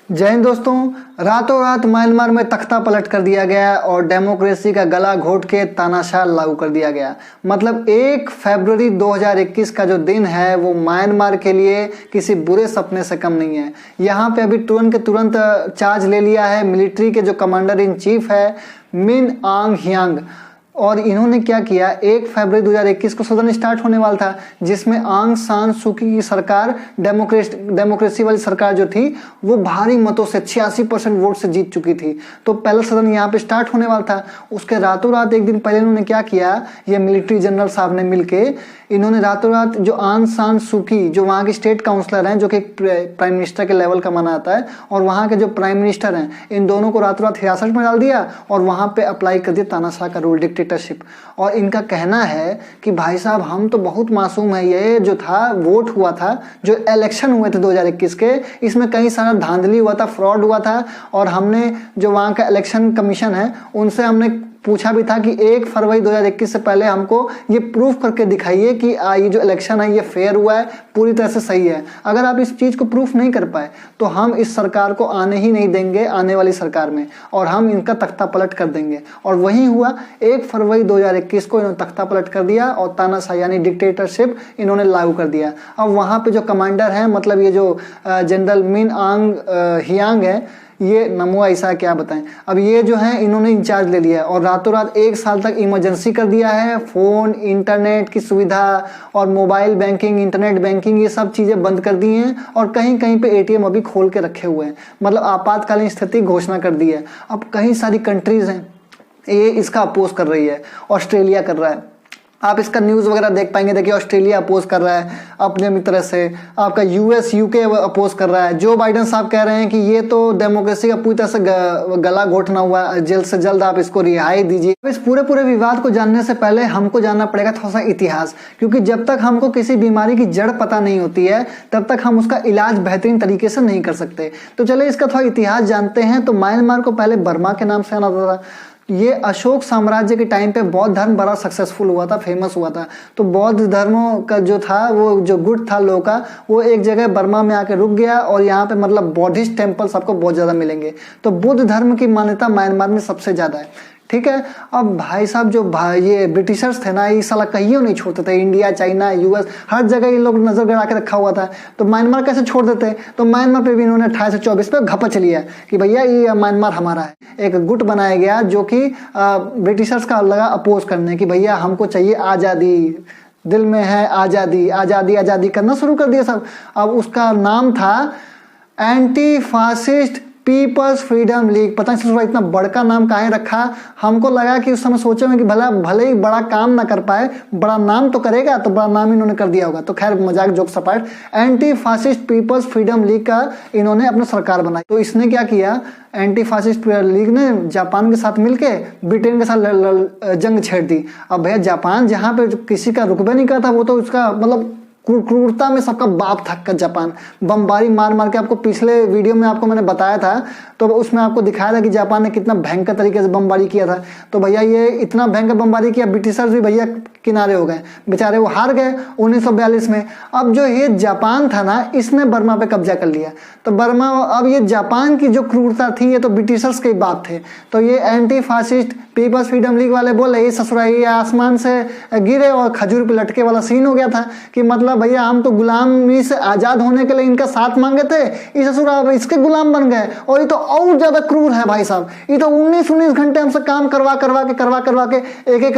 जय हिंद दोस्तों। रातों रात म्यांमार में तख्ता पलट कर दिया गया और डेमोक्रेसी का गला घोट के तानाशाह लागू कर दिया गया। मतलब 1 फरवरी 2021 का जो दिन है वो म्यांमार के लिए किसी बुरे सपने से कम नहीं है। यहाँ पे अभी तुरंत के तुरंत चार्ज ले लिया है मिलिट्री के जो कमांडर इन चीफ है मिन आंग ह्यांग। और इन्होंने क्या किया, 1 फरवरी 2021 को सदन स्टार्ट होने वाला था जिसमें आंग सान सूकी की सरकार डेमोक्रेसी वाली सरकार जो थी वो भारी मतों से 86% वोट से जीत चुकी थी। तो पहला सदन यहाँ पे स्टार्ट होने वाला था। उसके रातों रात एक दिन पहले इन्होंने क्या किया, ये मिलिट्री जनरल साहब ने मिलके इन्होंने रातों रात जो आंग सान सूकी जो वहाँ के स्टेट काउंसलर हैं, जो कि प्राइम मिनिस्टर के लेवल का माना जाता है, और वहाँ के जो प्राइम मिनिस्टर हैं, इन दोनों को रातों रात हिरासत में डाल दिया और वहाँ पे अप्लाई कर दिया तानाशाह का रूल, डिक्टेटरशिप। और इनका कहना है कि भाई साहब हम तो बहुत मासूम है, ये जो था वोट हुआ था, जो इलेक्शन हुए थे 2021 के, इसमें कई सारा धांधली हुआ था, फ्रॉड हुआ था। और हमने जो वहाँ का इलेक्शन कमीशन है उनसे हमने पूछा भी था कि 1 फरवरी 2021 से पहले हमको ये प्रूफ करके दिखाइए कि ये जो इलेक्शन है ये फेयर हुआ है, पूरी तरह से सही है। अगर आप इस चीज़ को प्रूफ नहीं कर पाए तो हम इस सरकार को आने ही नहीं देंगे, आने वाली सरकार में, और हम इनका तख्ता पलट कर देंगे। और वही हुआ, 1 फरवरी 2021 को इन्होंने तख्ता पलट कर दिया और तानाशाह यानी डिक्टेटरशिप इन्होंने लागू कर दिया। अब वहाँ पे जो कमांडर हैं, मतलब ये जो जनरल मिन आंग ह्यांग है, ये नमो ऐसा क्या बताएं, अब ये जो है इन्होंने इंचार्ज ले लिया है और रातों रात 1 साल तक इमरजेंसी कर दिया है। फ़ोन, इंटरनेट की सुविधा और मोबाइल बैंकिंग, इंटरनेट बैंकिंग, ये सब चीज़ें बंद कर दी हैं और कहीं कहीं पे एटीएम अभी खोल के रखे हुए हैं। मतलब आपातकालीन स्थिति घोषणा कर दी है। अब कई सारी कंट्रीज़ हैं ये इसका अपोज कर रही है, ऑस्ट्रेलिया कर रहा है, आप इसका न्यूज़ वगैरह देख पाएंगे। देखिए ऑस्ट्रेलिया अपोज कर रहा है अपने मित्र से, आपका यूएस यूके अपोज कर रहा है। जो बाइडेन साहब कह रहे हैं कि ये तो डेमोक्रेसी का पूरी तरह से गला घोटना हुआ, जल्द से जल्द आप इसको रिहाई दीजिए। इस पूरे विवाद को जानने से पहले हमको जानना पड़ेगा थोड़ा सा इतिहास, क्योंकि जब तक हमको किसी बीमारी की जड़ पता नहीं होती है तब तक हम उसका इलाज बेहतरीन तरीके से नहीं कर सकते। तो चलिए इसका थोड़ा इतिहास जानते हैं। तो म्यांमार को पहले बर्मा के नाम से जाना जाता था। ये अशोक साम्राज्य के टाइम पे बौद्ध धर्म बड़ा सक्सेसफुल हुआ था, फेमस हुआ था। तो बौद्ध धर्मों का जो था, वो जो गुट था लोगों का, वो एक जगह बर्मा में आके रुक गया और यहाँ पे मतलब बौद्धिस्ट टेम्पल्स आपको बहुत ज़्यादा मिलेंगे। तो बुद्ध धर्म की मान्यता म्यांमार में सबसे ज़्यादा है। ठीक है। अब भाई साहब जो ये ब्रिटिशर्स थे ना, ये साला कहीं नहीं छोड़ते थे। इंडिया, चाइना, यूएस, हर जगह ये लोग नजर गड़ा के रखा हुआ था। तो म्यांमार कैसे छोड़ देते? तो म्यांमार पे भी इन्होंने 1824 पे घपच लिया कि भैया ये म्यांमार हमारा है। एक गुट बनाया गया जो कि ब्रिटिशर्स का लगा अपोज करने की भैया हमको चाहिए आज़ादी, दिल में है आज़ादी, आज़ादी आज़ादी करना शुरू कर दिया सब। अब उसका नाम था Anti Fascist People's Freedom League. पता नहीं इतना बड़का नाम काहे रखा। हमको लगा कि उस समय सोचे होंगे कि भले ही बड़ा काम ना कर पाए, बड़ा नाम तो करेगा, तो बड़ा नाम इन्होंने कर दिया होगा। तो खैर मजाक जोक सपाट, Anti Fascist People's Freedom League का इन्होंने अपना सरकार बनाई। तो इसने क्या किया, एंटी फासिस्ट लीग ने जापान के साथ मिलके ब्रिटेन के साथ जंग छेड़ दी। अब भैया जापान जहाँ पे किसी का रुकबा नहीं करता, वो तो उसका मतलब क्रूरता में सबका बाप था। जापान बमबारी मार मार के, आपको पिछले वीडियो में आपको मैंने बताया था, तो उसमें आपको दिखाया था कि जापान ने कितना भयंकर तरीके से बमबारी किया था। तो भैया ये इतना भयंकर बमबारी किया, ब्रिटिशर्स भी भैया किनारे हो गए, बेचारे वो हार गए 1942 में। अब जो ये जापान था ना, इसने बर्मा पे कब्जा कर लिया। तो बर्मा, अब ये जापान की जो क्रूरता थी ये तो ब्रिटिशर्स के बाप थे। तो ये Anti Fascist People's Freedom League वाले बोले ये ससुराई आसमान से गिरे और खजूर पे लटके वाला सीन हो गया था कि मतलब भैया हम तो गुलामी से आजाद होने के लिए इनका साथ मांगे थे, इस ससुरा इसके गुलाम बन गए। और ये तो और ज्यादा क्रूर है भाई साहब, ये तो 19 घंटे हमसे काम करवा के एक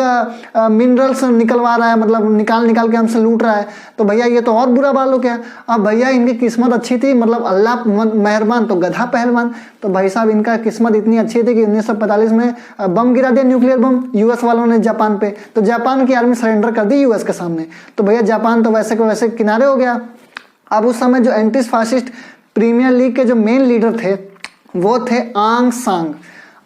मिनरल्स निकलवा रहा है, मतलब निकाल के हमसे लूट रहा है। तो भैया ये तो और बुरा बाल हो गया। अब भैया इनकी किस्मत अच्छी थी, मतलब अल्लाह मेहरबान तो गधा पहलवान। तो भाई साहब इनका किस्मत इतनी अच्छी थी कि 1945 में बम गिरा दिया, न्यूक्लियर बम, यूएस वालों ने जापान पे। तो जापान की आर्मी सरेंडर कर दी यूएस के सामने। तो भैया जापान तो वैसे को वैसे किनारे हो गया। अब उस समय जो एंटी फासिस्ट प्रीमियर लीग के जो मेन लीडर थे वो थे आंग सांग।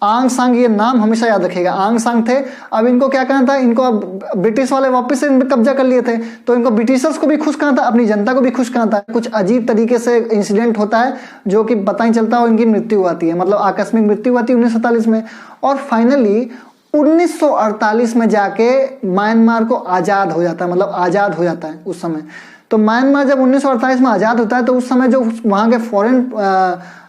आंग सांग, ये नाम हमेशा याद रखिएगा, आंग सांग थे। अब इनको क्या करना था, इनको अब ब्रिटिश वाले वापस से इन पे कब्जा कर लिए थे। तो इनको ब्रिटिशर्स को भी खुश करना था, अपनी जनता को भी खुश करना था। कुछ अजीब तरीके से इंसिडेंट होता है जो कि पता नहीं चलता और इनकी मृत्यु आती है, मतलब आकस्मिक मृत्यु आती है 1947 में। और फाइनली 1948 में जाके म्यांमार को आज़ाद हो जाता है, मतलब आज़ाद हो जाता है उस समय। तो म्यांमार जब 1948 में आज़ाद होता है तो उस समय जो वहाँ के फॉरेन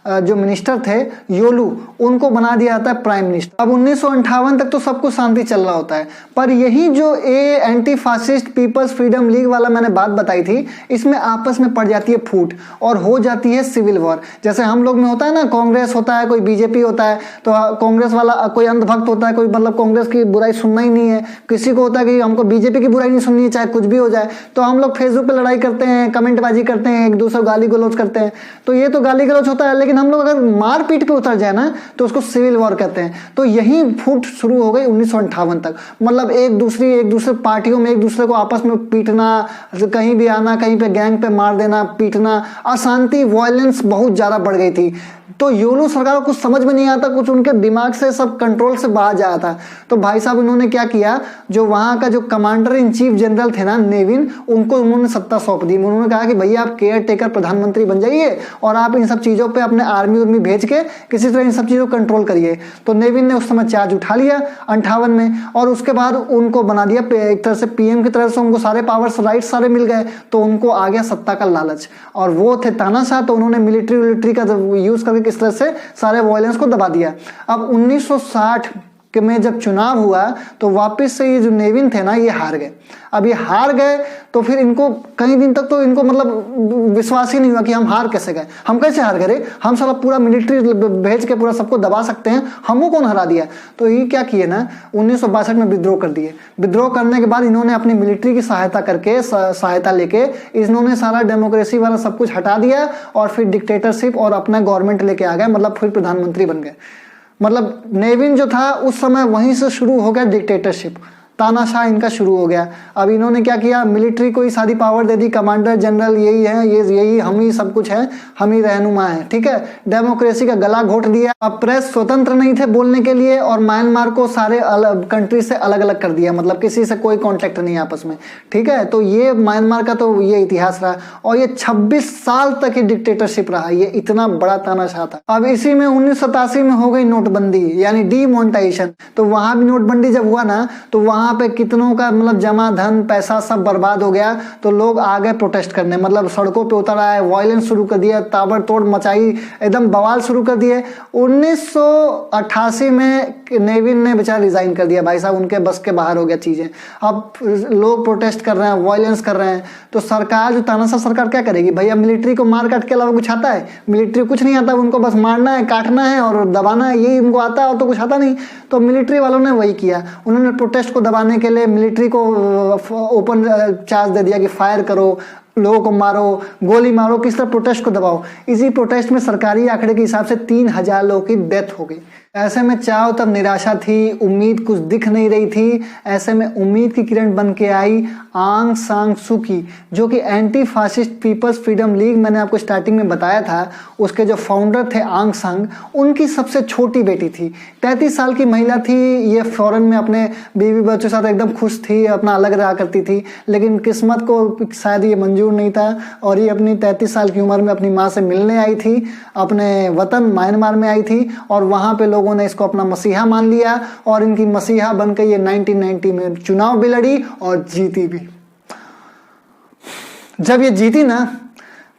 जो मिनिस्टर थे योलू, उनको बना दिया जाता है प्राइम मिनिस्टर। अब 1958 तक तो सब कुछ शांति चल रहा होता है, पर यही जो Anti Fascist People's Freedom League वाला मैंने बात बताई थी, इसमें आपस में पड़ जाती है फूट और हो जाती है सिविल वॉर। जैसे हम लोग में होता है ना, कांग्रेस होता है, कोई बीजेपी होता है, तो कांग्रेस वाला कोई अंधभक्त होता है, कोई मतलब कांग्रेस की बुराई सुनना ही नहीं है, किसी को होता है कि हमको बीजेपी की बुराई नहीं सुननी है चाहे कुछ भी हो जाए, तो हम लोग फेसबुक पे लड़ाई करते हैं, कमेंटबाजी करते हैं, एक दूसरे को गाली गलौज करते हैं। तो ये तो गाली गलौज होता है, लेकिन हम लोग अगर मारपीट पे उतर जाए ना तो उसको सिविल वॉर कहते हैं। तो यही फूट शुरू हो गई 1958 तक, मतलब एक दूसरे पार्टियों में एक दूसरे को आपस में पीटना, कहीं भी आना, कहीं पे गैंग पे मार देना, पीटना, अशांति, वायलेंस बहुत ज्यादा बढ़ गई थी। तो योलू सरकार को कुछ समझ में नहीं आता, कुछ उनके दिमाग से सब कंट्रोल से बाहर जा था। तो भाई साहब इन्होंने क्या किया, जो वहां का जो कमांडर इन चीफ जनरल थे ना नेविन, उनको उन्होंने सत्ता सौंप दी। उन्होंने कहा कि भैया आप केयर टेकर प्रधानमंत्री बन जाइए और आप इन सब चीजों पे अपने आर्मी उर्मी भेज के किसी तरह इन सब चीजों को कंट्रोल करिए। तो नेविन ने उस समय चार्ज उठा लिया 58 में, और उसके बाद उनको बना दिया एक तरह से पीएम की तरफ से, उनको सारे पावर्स राइट्स सारे मिल गए, तो उनको आ गया सत्ता का लालच। और वो थे तानाशाह, तो उन्होंने मिलिट्री का यूज करके किस तरह से सारे वायलेंस को दबा दिया। अब 1960 में जब चुनाव हुआ तो वापस से ये जो नेविन थे ना ये हार गए। अब ये हार गए तो फिर इनको कई दिन तक तो इनको मतलब विश्वास ही नहीं हुआ कि हम हार कैसे गए, हम कैसे हार गए, हम सारा पूरा मिलिट्री भेज के पूरा सबको दबा सकते हैं, हमको कौन हरा दिया। तो ये क्या किए ना 1962 में विद्रोह कर दिए। विद्रोह करने के बाद इन्होंने अपनी मिलिट्री की सहायता लेके इन्होंने सारा डेमोक्रेसी वाला सब कुछ हटा दिया और फिर डिक्टेटरशिप और अपना गवर्नमेंट लेके आ गए, मतलब फिर प्रधानमंत्री बन गए। मतलब नेविन जो था उस समय वहीं से शुरू हो गया डिक्टेटरशिप, तानाशाह इनका शुरू हो गया। अब इन्होंने क्या किया, मिलिट्री को ही सारी पावर दे दी, कमांडर जनरल यही है, यही हम ही सब कुछ है, हम ही रहनुमा है, ठीक है। डेमोक्रेसी का गला घोट दिया। अब प्रेस स्वतंत्र नहीं थे बोलने के लिए, और म्यांमार को सारे कंट्री से अलग अलग कर दिया, मतलब किसी से कोई कॉन्टेक्ट नहीं आपस में, ठीक है। तो ये म्यांमार का तो ये इतिहास रहा, और ये 26 साल तक ये डिक्टेटरशिप रहा, ये इतना बड़ा तानाशाह था। अब इसी में 1987 में हो गई नोटबंदी यानी डीमोनेटाइजेशन। तो वहां भी नोटबंदी जब हुआ ना तो वहां पे कितनों का मतलब जमा धन पैसा सब बर्बाद हो गया। तो लोग आ गए प्रोटेस्ट करने, मतलब सड़कों पे उतर आए, वायलेंस शुरू कर दिया, ताबड़तोड़ मचाई, एकदम बवाल शुरू कर दिए। 1988 में नेविन ने बेचारा रिजाइन कर दिया, भाई साहब उनके बस के बाहर हो गया चीजें। अब लोग प्रोटेस्ट कर रहे हैं, वायलेंस कर रहे हैं, तो सरकार जो तानाशाह सरकार क्या करेगी भैया, मिलिट्री को मार काट के अलावा कुछ आता है, मिलिट्री कुछ नहीं आता, उनको बस मारना है, काटना है और दबाना है, यही उनको आता है, और तो कुछ आता नहीं। तो मिलिट्री वालों ने वही किया, उन्होंने प्रोटेस्ट को दबाने के लिए मिलिट्री को ओपन चार्ज दे दिया कि फायर करो, लोगों को मारो, गोली मारो, किस तरह प्रोटेस्ट को दबाओ। इसी प्रोटेस्ट में सरकारी आंकड़े के हिसाब से 3000 लोगों की डेथ हो गई। ऐसे में चारों तरफ निराशा थी, उम्मीद कुछ दिख नहीं रही थी। ऐसे में उम्मीद की किरण बन के आई आंग सान सू की, जो कि Anti Fascist People's Freedom League, मैंने आपको स्टार्टिंग में बताया था, उसके जो फाउंडर थे आंग सान, उनकी सबसे छोटी बेटी थी, 33 साल की महिला थी। ये फॉरेन में अपने बीवी बच्चों के साथ एकदम खुश थी, अपना अलग रहा करती थी, लेकिन किस्मत को शायद ये मंजूर नहीं था, और ये अपनी 33 साल की उम्र में अपनी माँ से मिलने आई थी, अपने वतन म्यांमार में आई थी, और वहाँ पे लोगों ने इसको अपना मसीहा मान लिया, और इनकी मसीहा बनकर ये 1990 में चुनाव भी लड़ी और जीती भी। जब ये जीती ना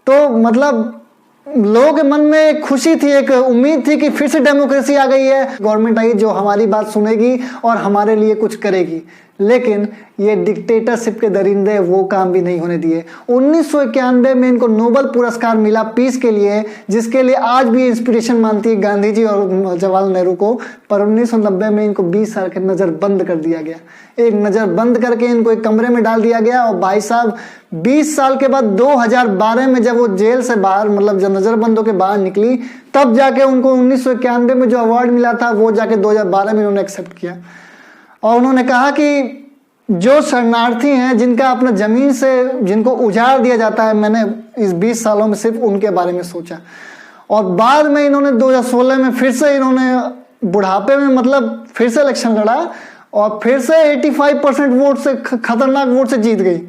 तो मतलब लोगों के मन में एक खुशी थी, एक उम्मीद थी कि फिर से डेमोक्रेसी आ गई है, गवर्नमेंट आई जो हमारी बात सुनेगी और हमारे लिए कुछ करेगी। लेकिन ये डिक्टेटरशिप के दरिंदे वो काम भी नहीं होने दिए। 1991 में इनको नोबेल पुरस्कार मिला पीस के लिए, जिसके लिए आज भी इंस्पिरेशन मानती है गांधी जी और जवाहरलाल नेहरू को। पर 1990 में इनको 20 साल के नजर बंद कर दिया गया, एक नजर बंद करके इनको एक कमरे में डाल दिया गया। और भाई साहब 20 साल के बाद 2012 में जब वो जेल से बाहर, मतलब जब नजरबंद होकर बाहर निकली, तब जाके उनको 1991 में जो अवार्ड मिला था वो जाके 2012 में उन्होंने एक्सेप्ट किया। और उन्होंने कहा कि जो शरणार्थी हैं, जिनका अपना जमीन से जिनको उजाड़ दिया जाता है, मैंने इस 20 सालों में सिर्फ उनके बारे में सोचा। और बाद में इन्होंने 2016 में फिर से इन्होंने बुढ़ापे में मतलब फिर से इलेक्शन लड़ा, और फिर से 85% वोट से, खतरनाक वोट से जीत गई।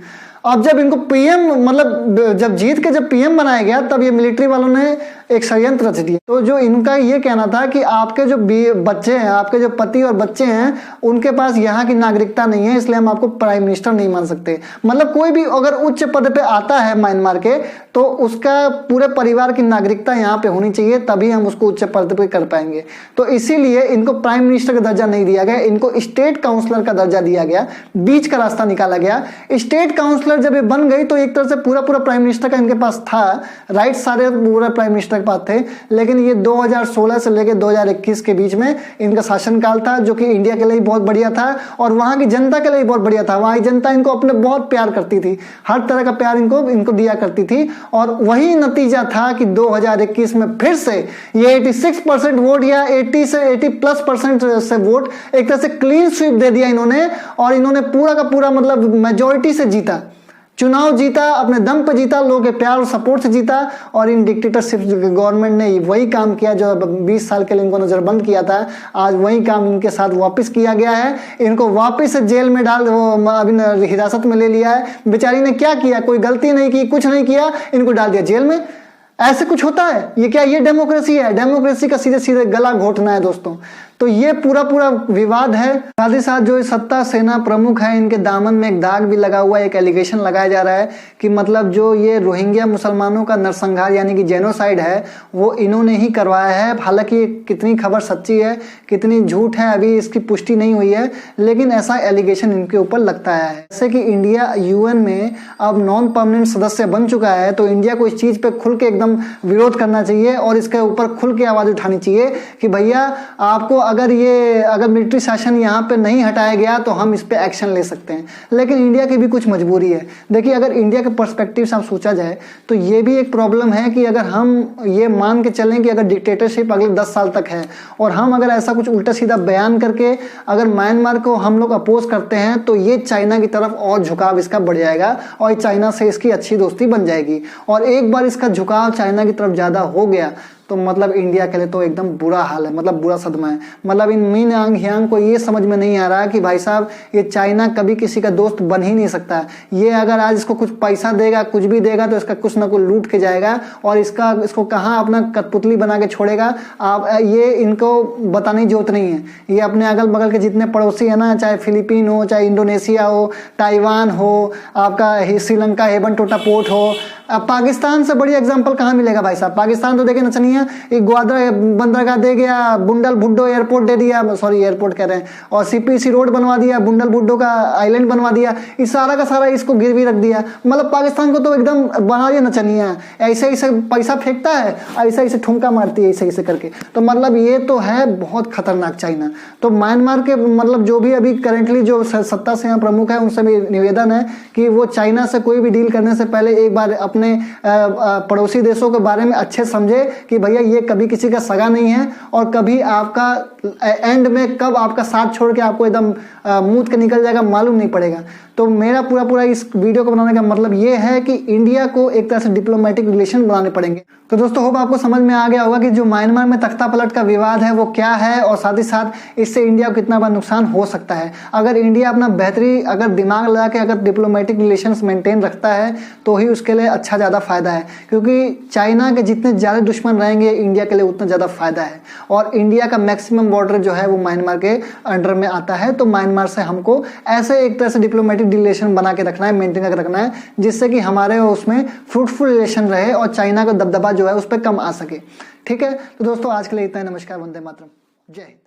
अब जब इनको पीएम, मतलब जब जीत के जब पीएम बनाया गया, तब ये मिलिट्री वालों ने एक षड्यंत्र रच दिया। तो जो इनका ये कहना था कि आपके जो बच्चे हैं, आपके जो पति और बच्चे हैं, उनके पास यहाँ की नागरिकता नहीं है, इसलिए हम आपको प्राइम मिनिस्टर नहीं मान सकते। मतलब कोई भी अगर उच्च पद पे आता है म्यांमार के, तो उसका पूरे परिवार की नागरिकता यहाँ पे होनी चाहिए, तभी हम उसको उच्च पद पे कर पाएंगे। तो इसीलिए इनको प्राइम मिनिस्टर का दर्जा नहीं दिया गया, इनको स्टेट काउंसलर का दर्जा दिया गया, बीच का रास्ता निकाला गया। स्टेट काउंसलर जब ये बन गई तो एक तरह से पूरा प्राइम मिनिस्टर का इनके पास था, राइट सारे पूरा प्राइम मिनिस्टर के पास थे। लेकिन ये 2016 से लेकर 2021 के बीच में इनका शासनकाल था, जो कि इंडिया के लिए बहुत बढ़िया था और वहां की जनता के लिए बहुत बढ़िया था। वहां की जनता इनको अपने बहुत प्यार करती थी, हर तरह का प्यार इनको दिया करती थी। और वही नतीजा था कि 2021 में फिर से ये 86% वोट या 80 से 80+% से वोट एक तरह से क्लीन स्वीप दे दिया इन्होंने, और इन्होंने पूरा का पूरा मतलब मेजॉरिटी से जीता, चुनाव जीता, अपने दम पे जीता, लोगों के प्यार और सपोर्ट से जीता। और इन डिक्टेटरशिप गवर्नमेंट ने वही काम किया जो 20 साल के लिए इनको नजरबंद किया था, आज वही काम इनके साथ वापस किया गया है। इनको वापस से जेल में डाल, वो अभी हिरासत में ले लिया है। बेचारी ने क्या किया, कोई गलती नहीं की, कुछ नहीं किया, इनको डाल दिया जेल में। ऐसे कुछ होता है? ये क्या ये डेमोक्रेसी है? डेमोक्रेसी का सीधे सीधे गला घोटना है दोस्तों। तो ये पूरा विवाद है। साथ ही साथ जो सत्ता सेना प्रमुख है, इनके दामन में एक दाग भी लगा हुआ है, एक एलिगेशन लगाया जा रहा है कि मतलब जो ये रोहिंग्या मुसलमानों का नरसंहार यानी कि जेनोसाइड है, वो इन्होंने ही करवाया है। हालांकि कितनी खबर सच्ची है, कितनी झूठ है, अभी इसकी पुष्टि नहीं हुई है, लेकिन ऐसा एलिगेशन इनके ऊपर लगता है। जैसे कि इंडिया यूएन में अब नॉन परमानेंट सदस्य बन चुका है, तो इंडिया को इस चीज पे खुल के एकदम विरोध करना चाहिए और इसके ऊपर खुल के आवाज उठानी चाहिए कि भैया आपको अगर मिलिट्री शासन यहाँ पे नहीं हटाया गया तो हम इस पे एक्शन ले सकते हैं। लेकिन इंडिया की भी कुछ मजबूरी है। देखिए, अगर इंडिया के पर्सपेक्टिव से आप सोचा जाए तो ये भी एक प्रॉब्लम है कि अगर हम ये मान के चलें कि अगर डिक्टेटरशिप अगले 10 साल तक है और हम अगर ऐसा कुछ उल्टा सीधा बयान करके अगर म्यांमार को हम लोग अपोज करते हैं, तो ये चाइना की तरफ और झुकाव इसका बढ़ जाएगा और चाइना से इसकी अच्छी दोस्ती बन जाएगी। और एक बार इसका झुकाव चाइना की तरफ ज्यादा हो गया तो मतलब इंडिया के लिए तो एकदम बुरा हाल है, मतलब बुरा सदमा है। मतलब इन मिन आंग ह्यांग को ये समझ में नहीं आ रहा कि भाई साहब ये चाइना कभी किसी का दोस्त बन ही नहीं सकता। ये अगर आज इसको कुछ पैसा देगा, कुछ भी देगा, तो इसका कुछ ना कुछ लूट के जाएगा और इसको कहाँ अपना कठपुतली बना के छोड़ेगा। आप ये इनको बताने की जरूरत नहीं है। ये अपने अगल बगल के जितने पड़ोसी है ना, चाहे फिलीपीन हो, चाहे इंडोनेशिया हो, ताइवान हो, आपका श्रीलंका हेबन टोटा पोर्ट हो, पाकिस्तान से बड़ी एग्जांपल कहाँ मिलेगा भाई साहब? पाकिस्तान तो देखे नचनिया, एक ग्वादर बंदरगाह दे गया, बुंडल भुड्डो एयरपोर्ट दे दिया, सॉरी एयरपोर्ट कह रहे हैं, और सीपीसी रोड बनवा दिया, बुंडल भुड्डो का आइलैंड बनवा दिया, इस सारा का सारा इसको गिरवी रख दिया। मतलब पाकिस्तान को तो एकदम बना दिया नचनिया, ऐसे ऐसे पैसा फेंकता है, ऐसे ऐसे ठुमका मारती है ऐसे ऐसे करके। तो मतलब ये तो है बहुत खतरनाक चाइना। तो म्यांमार के मतलब जो भी अभी करेंटली जो सत्ता से यहाँ प्रमुख है, उनसे भी निवेदन है कि वो चाइना से कोई भी डील करने से पहले एक बार अपने पड़ोसी देशों के बारे में अच्छे समझे कि भैया ये कभी किसी का सगा नहीं है और कभी आपका एंड में कब आपका साथ छोड़ के आपको एकदम मुंह के निकल जाएगा मालूम नहीं पड़ेगा। तो मेरा पूरा इस वीडियो को बनाने का मतलब ये है कि इंडिया को एक तरह से डिप्लोमेटिक रिलेशन बनाने पड़ेंगे। तो दोस्तों होप आपको समझ में आ गया होगा कि जो म्यांमार में तख्ता पलट का विवाद है वो क्या है और साथ ही साथ इससे इंडिया को कितना बड़ा नुकसान हो सकता है। अगर इंडिया अपना बेहतरी अगर दिमाग लगा के अगर डिप्लोमेटिक रिलेशंस मेंटेन रखता है तो ही उसके लिए अच्छा ज़्यादा फायदा है, क्योंकि चाइना के जितने ज़्यादा दुश्मन रहेंगे इंडिया के लिए उतना ज़्यादा फायदा है। और इंडिया का मैक्सिमम बॉर्डर जो है वो म्यांमार के अंडर में आता है। तो म्यांमार से हमको ऐसे एक तरह से डिप्लोमेटिक रिलेशन बना के रखना है, मेंटेन करके रखना है, जिससे कि हमारे उसमें फ्रूटफुल रिलेशन रहे और चाइना का दबदबा जो है उस पर कम आ सके। ठीक है, तो दोस्तों आज के लिए इतना ही। नमस्कार, वंदे मातरम, जय हिंद।